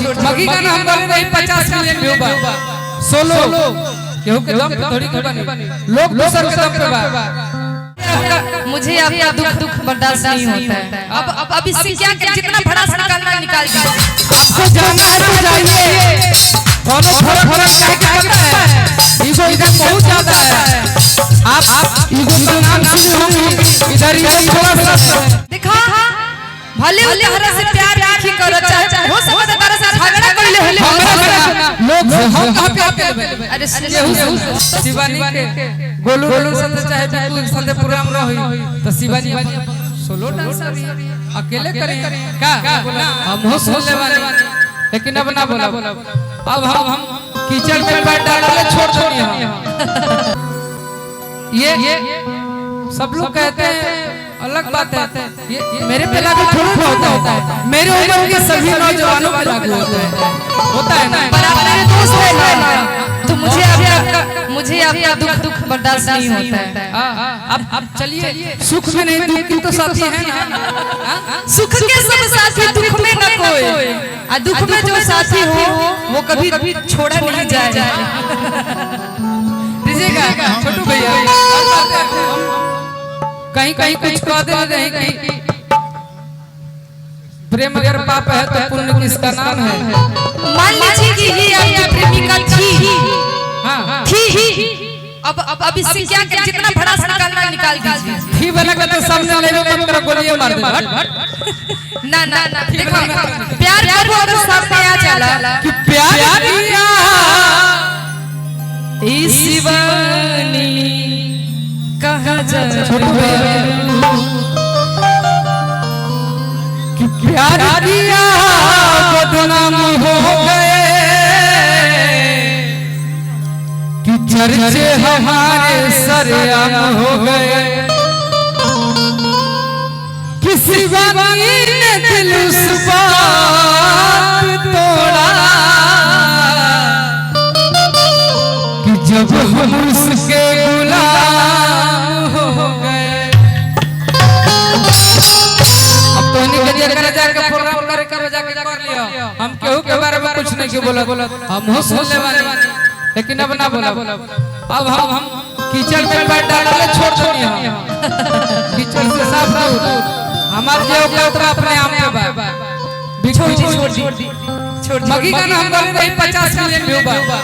मगी का नाम बोले नहीं 50 मिलियन व्यू बा सोलो केहू के दम पे थोड़ी बनी लोग दूसर के दम पे बा। मुझे आपका दुख बर्दाश्त नहीं होता है। अब इससे क्या जितना भड़ास निकालना निकाल दो। आपको जानना है तो जाइए दोनों फर्क क्या करता है। ईगो इधर बहुत ज्यादा है। आप ईगो का नाम सुने होंगे इधर ईगो थोड़ा सा देखा भले हरा से प्यार नहीं करो चाहे हो सकता तारा से झगड़ा कर ले लोग हम कहां पे आके अरे शिवानी के गोलू संग चाहे बिल्कुल संग प्रोग्राम न होई तो शिवानी सोलो डांसर अकेले करे का हम हो सोले वाले लेकिन अब ना बोला अब हम कीचड़ में पैर डालने छोड़ दिए ये सब लोग कहते हैं अलग बात है ये मेरे पे लागू थोड़ा होता है मेरे उम्र के सभी नौजवानों पे लागू होता है ना बराबर दोस्त है तो मुझे आपका दुख बर्दाश्त नहीं होता है। अब चलिए सुख में नहीं दुख की तो साथी है ना। सुख के सब साथी दुख में न कोई और दुख में जो साथी हो वो कभी छोड़ा नहीं जाएगा। दीजिएगा छोटू भैया कहीं कहीं कुछ कह दे कहीं प्रेम अगर पाप है तो पुण्य किसका नाम है। मान लीजिए कि ये आपकी प्रेमिका थी अब इससे क्या जितना भड़ास निकालना निकाल दीजिए। थी वाला का तो सामने ले लो मत गोलियां मार दे ना देखो प्यार करो अगर सामने आ जाला कि प्यार किया इस शिवानी कहां जा कि प्यार दिया बदनाम हो गए कि चर्चे हमारे सरेआम हो गए किसी बानी ने दिल उस बात तोड़ा कि जब हम उसके गुलाम हो गए। अब तो नहीं कर जाके प्रोग्राम कर जाके कर लिया हम केहू के बारे में कुछ नहीं बोला हम हो सुनने वाले लेकिन अब ना बोला अब हम कीचड़ में पैर डालने छोड़ दिए कीचड़ से साफ दूर हमारे जो उतरा अपने आप में बा छोड़ दी मगी का नाम बोले नहीं 50 मिलियन व्यू बा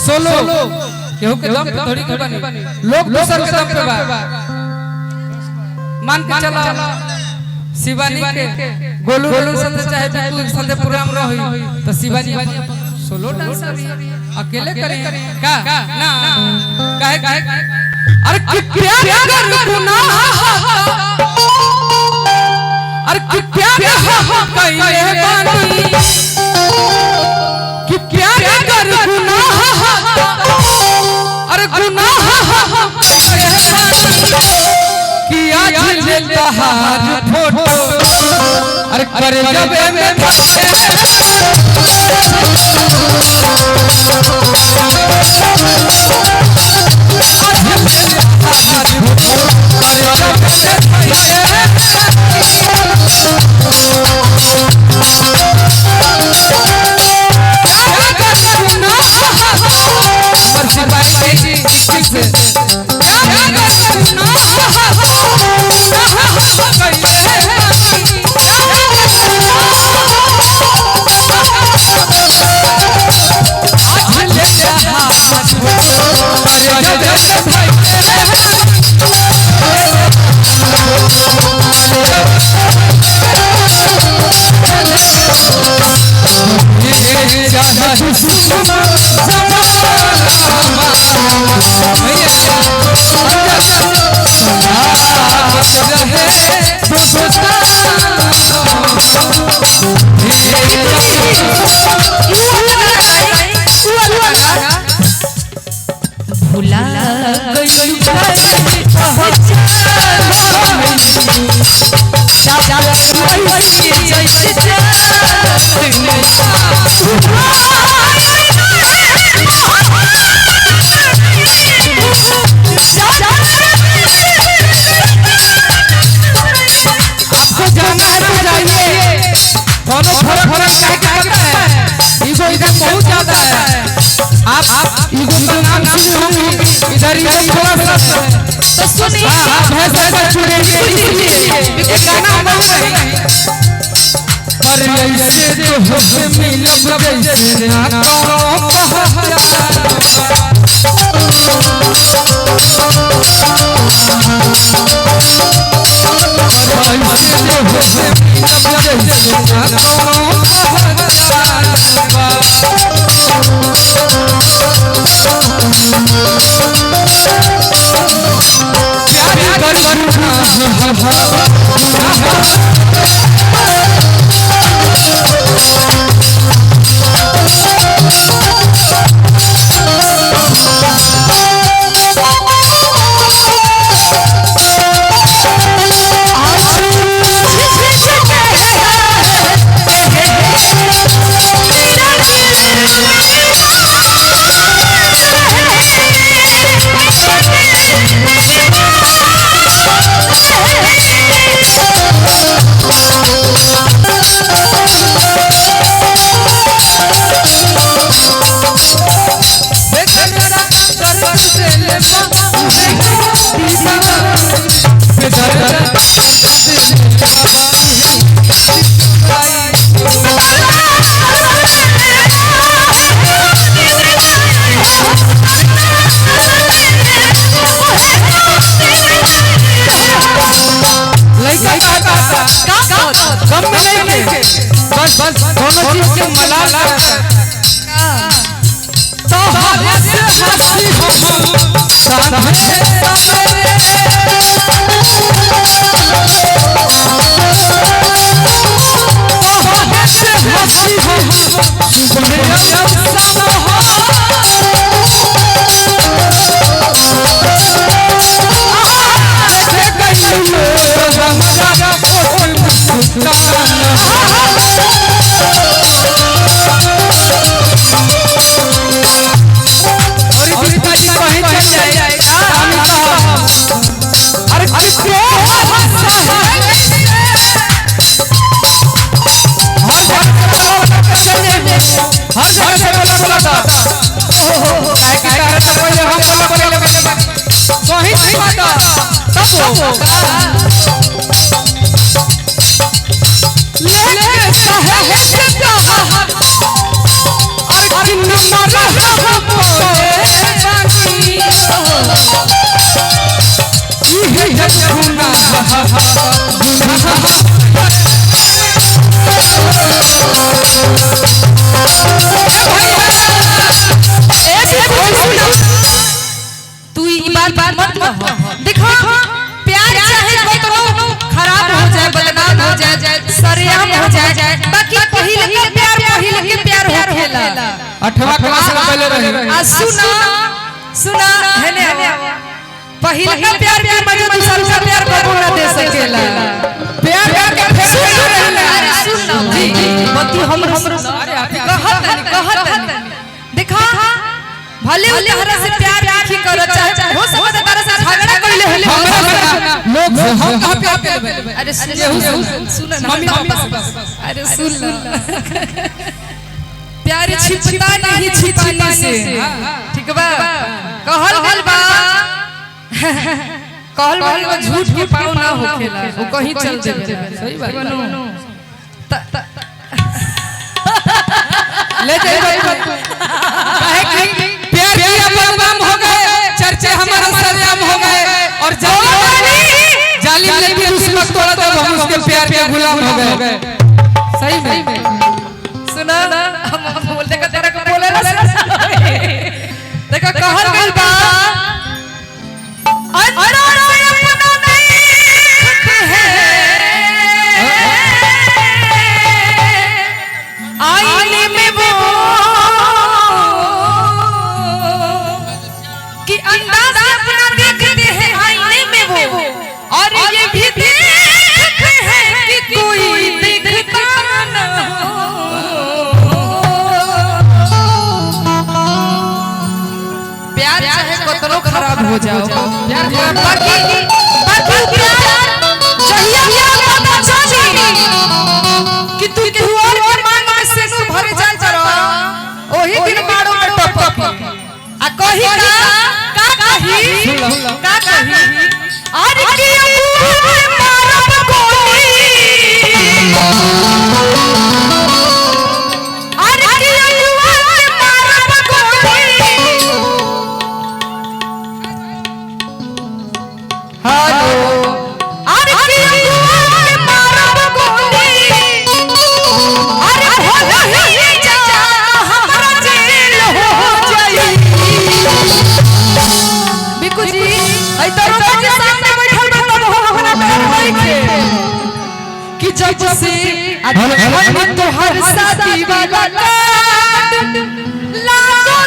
सोलो केहू के दम पे थोड़ी बनी लोग दूसर के दम पे बा। मान के चला शिवानी के गोलू संग चाहे बिल्कुल संग प्रोग्राम न होई तो शिवानी सोलो डांसर अकेले करे का ना काहे अरे प्यार कर गुनाह अरे प्यार कइले बानी कि प्यार कर गुनाह अरे गुनाह कि आज ले तहार फोटो अरे करे जब में भुला आपको जानना है तो जाइए दोनों फर्क क्या करता है। आप इगो का नाम सुने होंगे, इधर ये थोड़ा सा तो सुनिए भैंस ऐसा छुड़ेंगे एक गाना हम बोल रहे हैं पर ऐसे जो होश मिलब जैसे ना करो बस दोनों चीज के मलाल तो हंसी हो साधे हंसी हो हर जगह से बोला था काहे की कारण तो पहले हम बोले वही नहीं बात तब ले साहे से कहा और किन मारा हम बोले बाकी ये जखुना तू बात मत देखो प्यार चाहे कतनो खराब हो जाए बदनाम हो जाए सरेआम हो जाए बाकी पहिले के प्यार हो खेला 8वां क्लास में पहले रहे आ सुना हेने पहिले का प्यार के मजे दूसरा का प्यार कबो ना दे सकेला प्यार के फेर अरे सुन जी बत्ती हमरो कहत देखा भले तहरा से प्यार की करो चाहे हो सकता तारा से झगड़ा कइले हले लोग हम कहां प्यार करबे अरे सुन ना मम्मी अरे सुन प्यार छिपता नहीं छिपाने से ठीक बा कहल बा झूठ के पाँव ना होखेला वो कहीं चल देबे सही बात ले जाइए काहे कि प्यार किया बदनाम हो गए चर्चे हमारा सरेआम हो गए और जालिम ने भी उस वक्त तोड़ा जब हम उसके प्यार के गुलाम हो गए सही में सुना हम बोलते का तेरा को बोले ना देखो कहल गइल बा अपना नहीं है आईने में वो कि अंदाज अपना देखते हैं आईने में वो और ये भी देखते हैं कि कोई देखता ना प्यार चाहे कतनो खराब हो जाओ बाकी प्यार चाहिए पता चली कि तू केहू और के मान में से भरे जाए जरा ओही दिन मारो में टपकी कही का कही सुन लो का कही अरे के अबुआ मारब गोली अरे के अबुआ मारब गोली हेलो अरे के अबुआ मारब गोली अरे हो ही जा हमरा जेल हो जाई बिकु जी ऐ दरोगा के सामने बैठल तब हो हमरा डर के कि जब से अधन तोहर साथी वाला काट लागो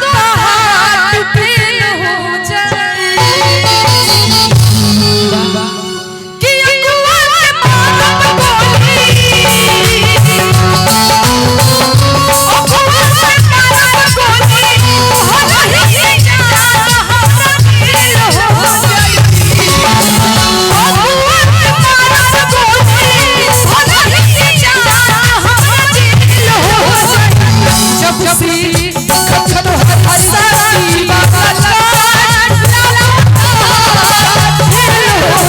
हाथ फेल हो जाए कि अगुआ के मारब गोली अगुआ के मारब गोली हो ही जा हमरा फेल हो जाए अगुआ के मारब गोली हो ही जा हमरा फेल हो जाए जब से खखत हर साथी वाला काट लागो फेल हो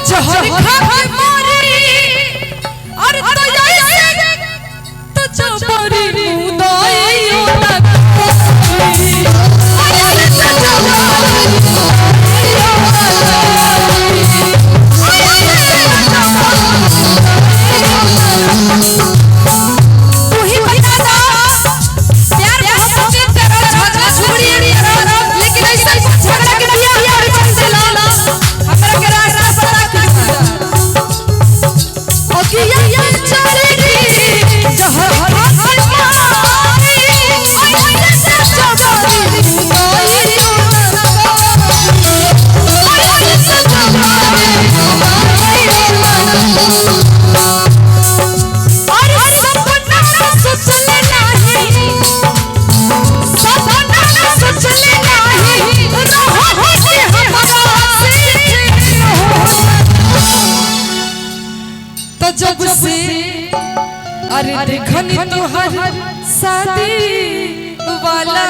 जहर खा के मारी अरे तो ऐसे तो जबरी मुदाइयो तक ऐसे तो तू ही बता प्यार मोहब्बत के तेरा झगड़ा छुड़ी लेकिन ऐसा झगड़ा के दिया और चल देला हमरा के रास्ता ओकिया चलेगी जहर हाथ मारी ऐसे जबरी मुदाइयो ऐसे अरे सपना सोचले नहीं सपना सोचले नहीं रहो के हमरा से तो जब से अरे देखनी तोहर शादी वाला